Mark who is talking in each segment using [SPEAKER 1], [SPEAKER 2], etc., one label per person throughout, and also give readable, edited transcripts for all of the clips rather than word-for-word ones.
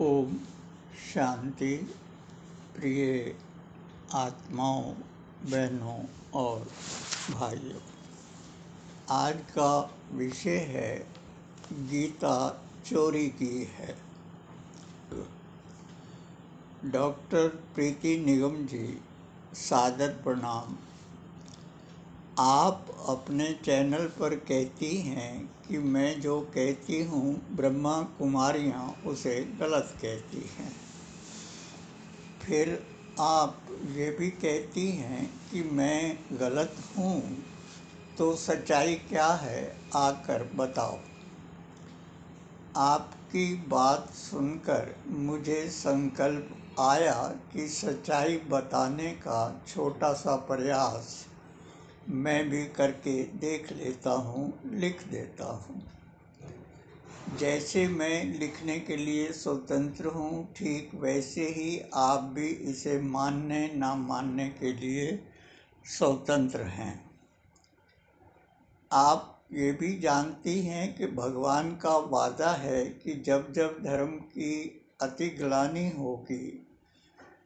[SPEAKER 1] ओम शांति। प्रिय आत्माओं, बहनों और भाइयों, आज का विषय है गीता चोरी की है। डॉक्टर प्रीति निगम जी, सादर प्रणाम। आप अपने चैनल पर कहती हैं कि मैं जो कहती हूँ ब्रह्मा कुमारियाँ उसे गलत कहती हैं। फिर आप ये भी कहती हैं कि मैं गलत हूँ, तो सच्चाई क्या है, आकर बताओ। आपकी बात सुनकर मुझे संकल्प आया कि सच्चाई बताने का छोटा सा प्रयास मैं भी करके देख लेता हूँ, लिख देता हूँ। जैसे मैं लिखने के लिए स्वतंत्र हूँ, ठीक वैसे ही आप भी इसे मानने ना मानने के लिए स्वतंत्र हैं। आप ये भी जानती हैं कि भगवान का वादा है कि जब जब धर्म की अतिग्लानि होगी,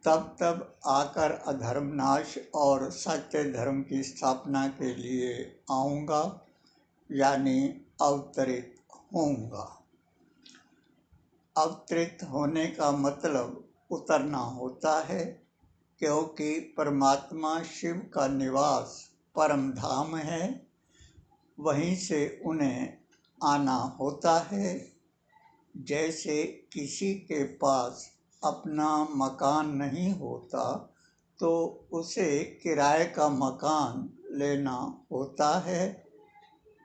[SPEAKER 1] तब तब आकर अधर्मनाश और सत्य धर्म की स्थापना के लिए आऊँगा, यानी अवतरित होऊंगा। अवतरित होने का मतलब उतरना होता है, क्योंकि परमात्मा शिव का निवास परम धाम है, वहीं से उन्हें आना होता है। जैसे किसी के पास अपना मकान नहीं होता तो उसे किराए का मकान लेना होता है,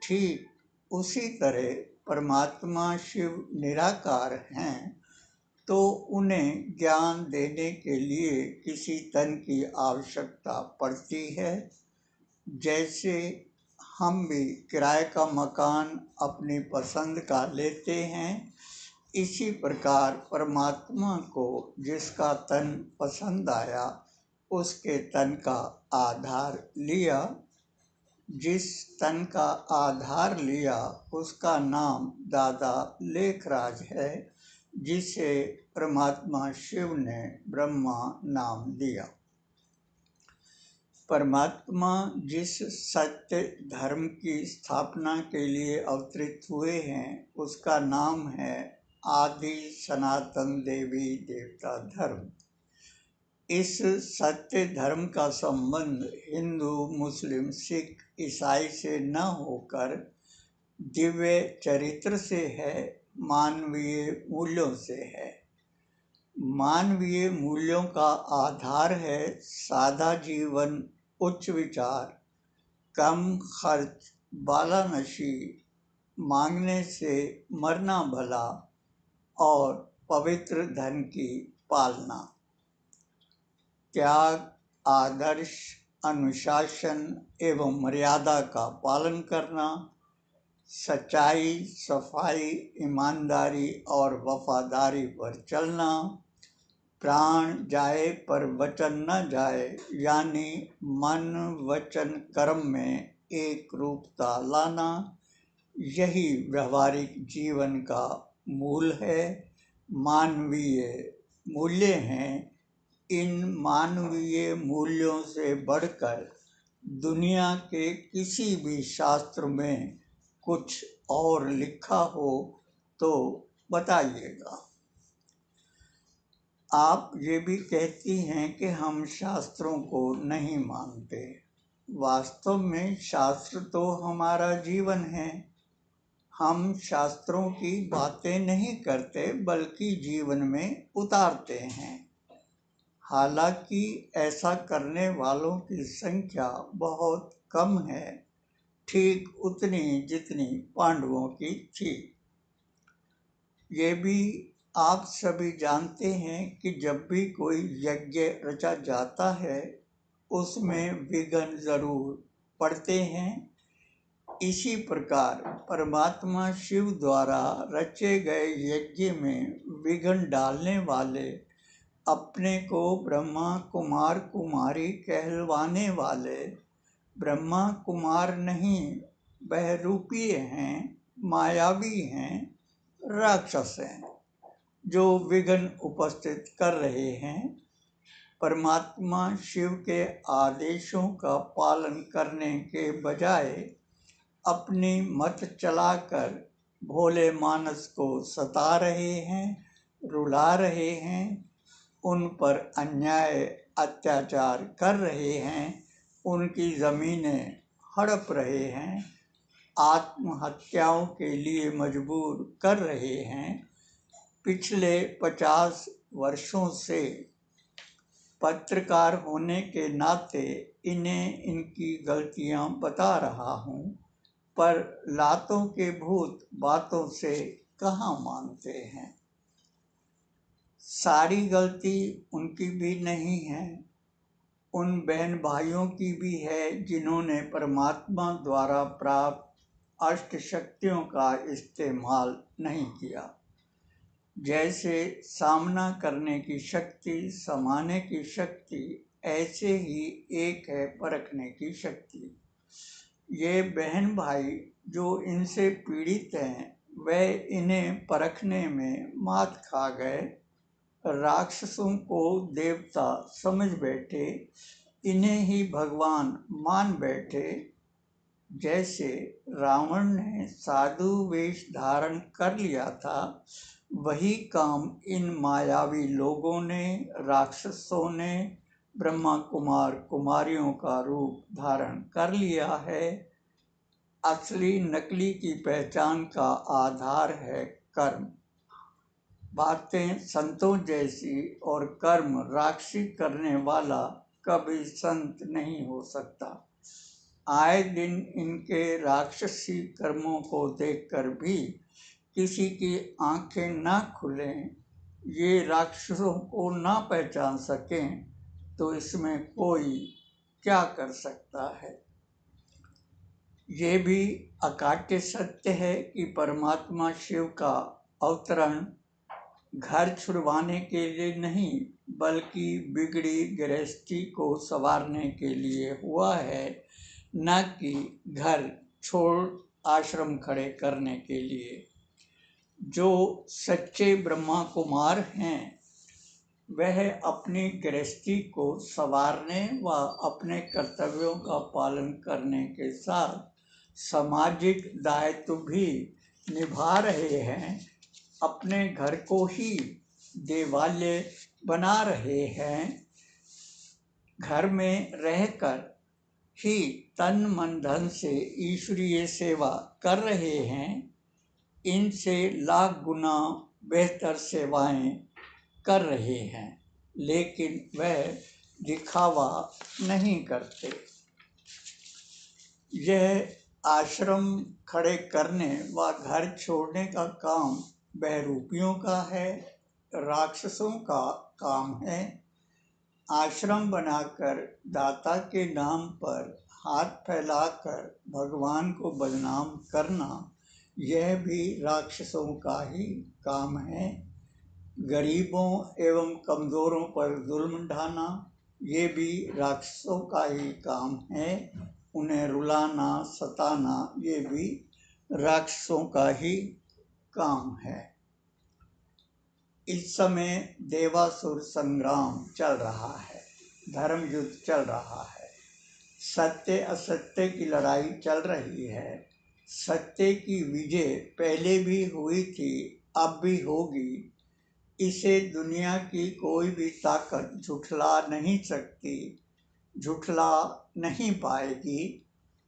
[SPEAKER 1] ठीक उसी तरह परमात्मा शिव निराकार हैं, तो उन्हें ज्ञान देने के लिए किसी तन की आवश्यकता पड़ती है। जैसे हम भी किराए का मकान अपनी पसंद का लेते हैं, इसी प्रकार परमात्मा को जिसका तन पसंद आया उसके तन का आधार लिया। जिस तन का आधार लिया उसका नाम दादा लेखराज है, जिसे परमात्मा शिव ने ब्रह्मा नाम दिया। परमात्मा जिस सत्य धर्म की स्थापना के लिए अवतरित हुए हैं, उसका नाम है आदि सनातन देवी देवता धर्म। इस सत्य धर्म का संबंध हिंदू, मुस्लिम, सिख, ईसाई से न होकर दिव्य चरित्र से है, मानवीय मूल्यों से है। मानवीय मूल्यों का आधार है सादा जीवन, उच्च विचार, कम खर्च, बालानशी, मांगने से मरना भला और पवित्र धन की पालना। त्याग, आदर्श, अनुशासन एवं मर्यादा का पालन करना, सच्चाई, सफाई, ईमानदारी और वफादारी पर चलना, प्राण जाए पर वचन न जाए, यानी मन वचन कर्म में एक रूपता लाना, यही व्यवहारिक जीवन का मूल है, मानवीय मूल्य हैं। इन मानवीय मूल्यों से बढ़कर दुनिया के किसी भी शास्त्र में कुछ और लिखा हो तो बताइएगा। आप ये भी कहती हैं कि हम शास्त्रों को नहीं मानते। वास्तव में शास्त्र तो हमारा जीवन है। हम शास्त्रों की बातें नहीं करते, बल्कि जीवन में उतारते हैं। हालांकि ऐसा करने वालों की संख्या बहुत कम है, ठीक उतनी जितनी पांडवों की थी। ये भी आप सभी जानते हैं कि जब भी कोई यज्ञ रचा जाता है, उसमें विघ्न जरूर पड़ते हैं। इसी प्रकार परमात्मा शिव द्वारा रचे गए यज्ञ में विघ्न डालने वाले, अपने को ब्रह्मा कुमार कुमारी कहलवाने वाले ब्रह्मा कुमार नहीं, बहरूपीय हैं, मायावी हैं, राक्षस हैं। जो विघ्न उपस्थित कर रहे हैं। परमात्मा शिव के आदेशों का पालन करने के बजाय अपनी मत चलाकर भोले मानस को सता रहे हैं, रुला रहे हैं, उन पर अन्याय अत्याचार कर रहे हैं, उनकी ज़मीनें हड़प रहे हैं, आत्महत्याओं के लिए मजबूर कर रहे हैं। पिछले 50 वर्षों से पत्रकार होने के नाते इन्हें इनकी गलतियां बता रहा हूं, पर लातों के भूत बातों से कहाँ मानते हैं। सारी गलती उनकी भी नहीं है, उन बहन भाइयों की भी है जिन्होंने परमात्मा द्वारा प्राप्त अष्ट शक्तियों का इस्तेमाल नहीं किया। जैसे सामना करने की शक्ति, समाने की शक्ति, ऐसे ही एक है परखने की शक्ति। ये बहन भाई जो इनसे पीड़ित हैं, वह इन्हें परखने में मात खा गए, राक्षसों को देवता समझ बैठे, इन्हें ही भगवान मान बैठे। जैसे रावण ने साधु वेश धारण कर लिया था, वही काम इन मायावी लोगों ने, राक्षसों ने ब्रह्मा कुमार कुमारियों का रूप धारण कर लिया है। असली नकली की पहचान का आधार है कर्म। बातें संतों जैसी और कर्म राक्षसी करने वाला कभी संत नहीं हो सकता। आए दिन इनके राक्षसी कर्मों को देखकर भी किसी की आंखें ना खुलें, ये राक्षसों को ना पहचान सकें, तो इसमें कोई क्या कर सकता है। ये भी अकाट्य सत्य है कि परमात्मा शिव का अवतरण घर छुड़वाने के लिए नहीं, बल्कि बिगड़ी गृहस्थी को संवारने के लिए हुआ है, न कि घर छोड़ आश्रम खड़े करने के लिए। जो सच्चे ब्रह्मा कुमार हैं, वह अपनी गृहस्थी को संवारने व अपने कर्तव्यों का पालन करने के साथ सामाजिक दायित्व भी निभा रहे हैं। अपने घर को ही देवालय बना रहे हैं। घर में रहकर ही तन मन धन से ईश्वरीय सेवा कर रहे हैं। इनसे लाख गुना बेहतर सेवाएं कर रहे हैं, लेकिन वह दिखावा नहीं करते। यह आश्रम खड़े करने व घर छोड़ने का काम बहरूपियों का है, राक्षसों का काम है। आश्रम बनाकर दाता के नाम पर हाथ फैलाकर भगवान को बदनाम करना, यह भी राक्षसों का ही काम है। गरीबों एवं कमज़ोरों पर जुल्म ढाना, ये भी राक्षसों का ही काम है। उन्हें रुलाना, सताना, ये भी राक्षसों का ही काम है। इस समय देवासुर संग्राम चल रहा है, धर्म युद्ध चल रहा है, सत्य असत्य की लड़ाई चल रही है। सत्य की विजय पहले भी हुई थी, अब भी होगी। इसे दुनिया की कोई भी ताकत झुठला नहीं सकती, झुठला नहीं पाएगी,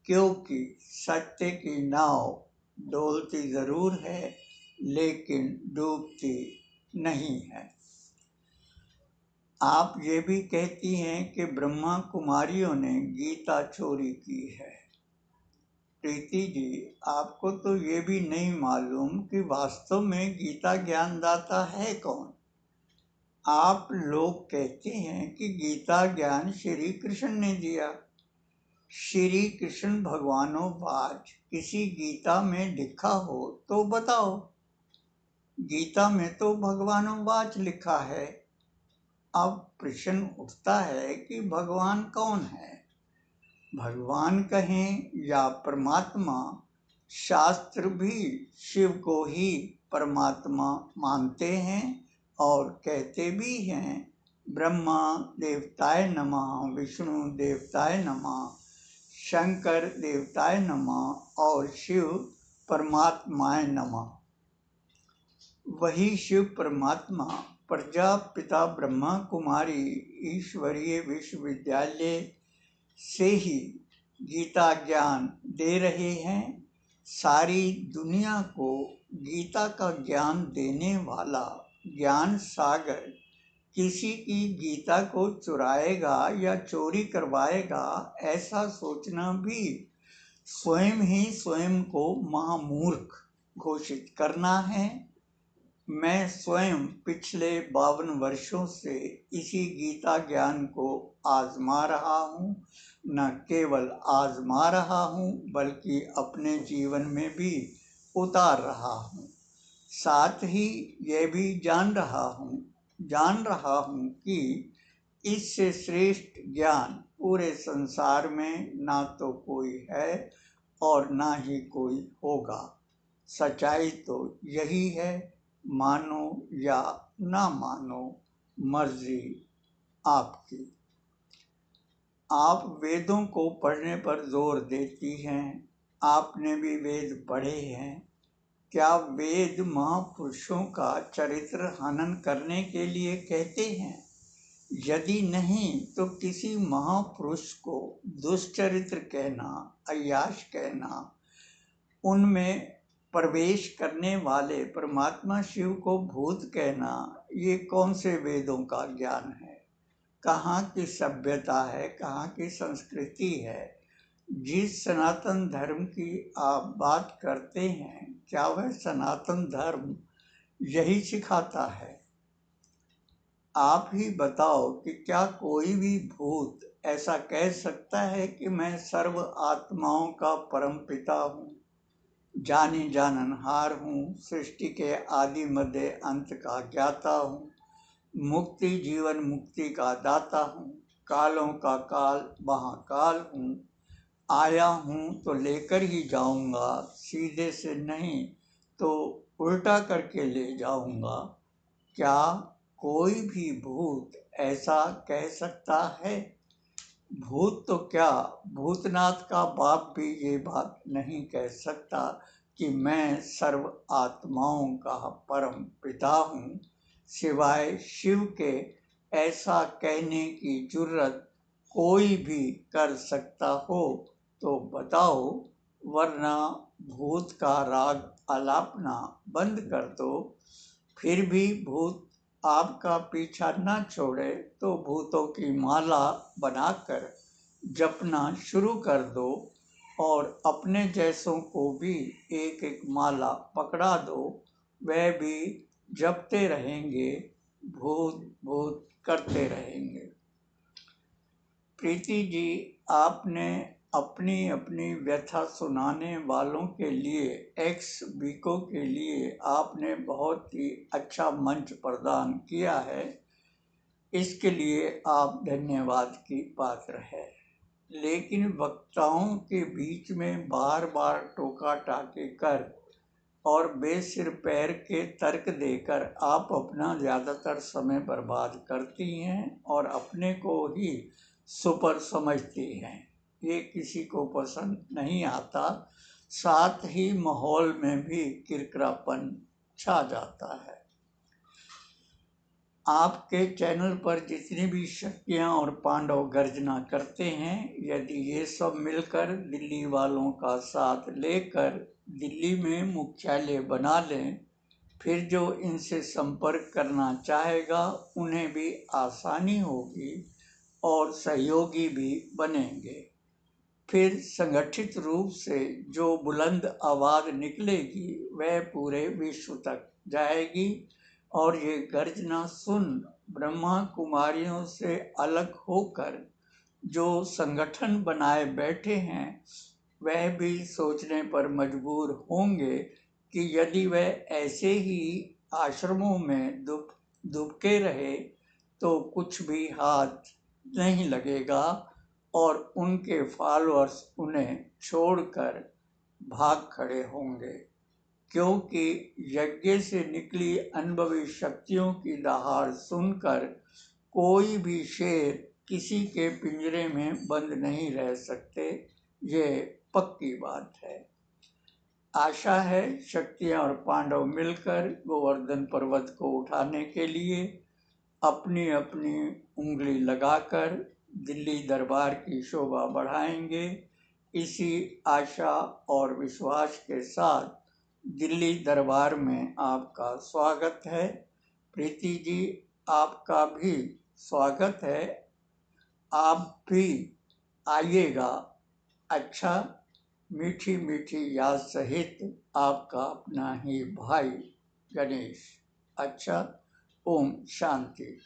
[SPEAKER 1] क्योंकि सत्य की नाव डोलती ज़रूर है, लेकिन डूबती नहीं है। आप ये भी कहती हैं कि ब्रह्मा कुमारियों ने गीता चोरी की है। प्रीति जी, आपको तो ये भी नहीं मालूम कि वास्तव में गीता ज्ञानदाता है कौन। आप लोग कहते हैं कि गीता ज्ञान श्री कृष्ण ने दिया। श्री कृष्ण भगवानों वाच किसी गीता में लिखा हो तो बताओ। गीता में तो भगवानों वाच लिखा है। अब प्रश्न उठता है कि भगवान कौन है। भगवान कहें या परमात्मा, शास्त्र भी शिव को ही परमात्मा मानते हैं और कहते भी हैं ब्रह्मा देवताय नमः, विष्णु देवताय नमः, शंकर देवताय नमः और शिव परमात्माय नमः। वही शिव परमात्मा प्रजापिता ब्रह्मा कुमारी ईश्वरीय विश्वविद्यालय से ही गीता ज्ञान दे रहे हैं। सारी दुनिया को गीता का ज्ञान देने वाला ज्ञान सागर किसी की गीता को चुराएगा या चोरी करवाएगा, ऐसा सोचना भी स्वयं ही स्वयं को महामूर्ख घोषित करना है। मैं स्वयं पिछले 52 वर्षों से इसी गीता ज्ञान को आजमा रहा हूँ। न केवल आजमा रहा हूँ बल्कि अपने जीवन में भी उतार रहा हूँ। साथ ही यह भी जान रहा हूँ कि इससे श्रेष्ठ ज्ञान पूरे संसार में ना तो कोई है और ना ही कोई होगा। सच्चाई तो यही है, मानो या ना मानो, मर्जी आपकी। आप वेदों को पढ़ने पर जोर देती हैं। आपने भी वेद पढ़े हैं। क्या वेद महापुरुषों का चरित्र हनन करने के लिए कहते हैं? यदि नहीं तो किसी महापुरुष को दुष्चरित्र कहना, अय्याश कहना, उनमें प्रवेश करने वाले परमात्मा शिव को भूत कहना, ये कौन से वेदों का ज्ञान है? कहाँ की सभ्यता है, कहाँ की संस्कृति है? जिस सनातन धर्म की आप बात करते हैं, क्या वह सनातन धर्म यही सिखाता है? आप ही बताओ कि क्या कोई भी भूत ऐसा कह सकता है कि मैं सर्व आत्माओं का परम पिता हूँ, जानी जाननहार हूँ, सृष्टि के आदि मध्य अंत का ज्ञाता हूँ, मुक्ति जीवन मुक्ति का दाता हूँ, कालों का काल महाकाल हूँ, आया हूँ तो लेकर ही जाऊँगा, सीधे से नहीं तो उल्टा करके ले जाऊँगा? क्या कोई भी भूत ऐसा कह सकता है? भूत तो क्या, भूतनाथ का बाप भी ये बात नहीं कह सकता कि मैं सर्व आत्माओं का परम पिता हूँ। सिवाय शिव के ऐसा कहने की जुर्रत कोई भी कर सकता हो तो बताओ, वरना भूत का राग आलापना बंद कर दो। फिर भी भूत आपका पीछा न छोड़े तो भूतों की माला बनाकर जपना शुरू कर दो और अपने जैसों को भी एक एक माला पकड़ा दो। वह भी जपते रहेंगे, भूत भूत करते रहेंगे। प्रीति जी, आपने अपनी अपनी व्यथा सुनाने वालों के लिए, एक्स बीको के लिए आपने बहुत ही अच्छा मंच प्रदान किया है। इसके लिए आप धन्यवाद की पात्र है। लेकिन वक्ताओं के बीच में बार बार टोका टाकी कर और बेसिर पैर के तर्क देकर आप अपना ज़्यादातर समय बर्बाद करती हैं और अपने को ही सुपर समझती हैं। ये किसी को पसंद नहीं आता। साथ ही माहौल में भी किरकिरापन छा जाता है। आपके चैनल पर जितनी भी शक्तियाँ और पांडव गर्जना करते हैं, यदि ये सब मिलकर दिल्ली वालों का साथ लेकर दिल्ली में मुख्यालय बना लें, फिर जो इनसे संपर्क करना चाहेगा उन्हें भी आसानी होगी और सहयोगी भी बनेंगे। फिर संगठित रूप से जो बुलंद आवाज़ निकलेगी वह पूरे विश्व तक जाएगी और ये गर्जना सुन ब्रह्मा कुमारियों से अलग होकर जो संगठन बनाए बैठे हैं वह भी सोचने पर मजबूर होंगे कि यदि वह ऐसे ही आश्रमों में दुबके रहे तो कुछ भी हाथ नहीं लगेगा और उनके फॉलोअर्स उन्हें छोड़कर भाग खड़े होंगे। क्योंकि यज्ञ से निकली अनुभवी शक्तियों की दहाड़ सुनकर कोई भी शेर किसी के पिंजरे में बंद नहीं रह सकते, ये पक्की बात है। आशा है शक्तियां और पांडव मिलकर गोवर्धन पर्वत को उठाने के लिए अपनी अपनी उंगली लगाकर दिल्ली दरबार की शोभा बढ़ाएंगे। इसी आशा और विश्वास के साथ दिल्ली दरबार में आपका स्वागत है। प्रीति जी, आपका भी स्वागत है। आप भी आइएगा। अच्छा, मीठी मीठी याद सहित आपका अपना ही भाई गणेश। अच्छा, ओम शांति।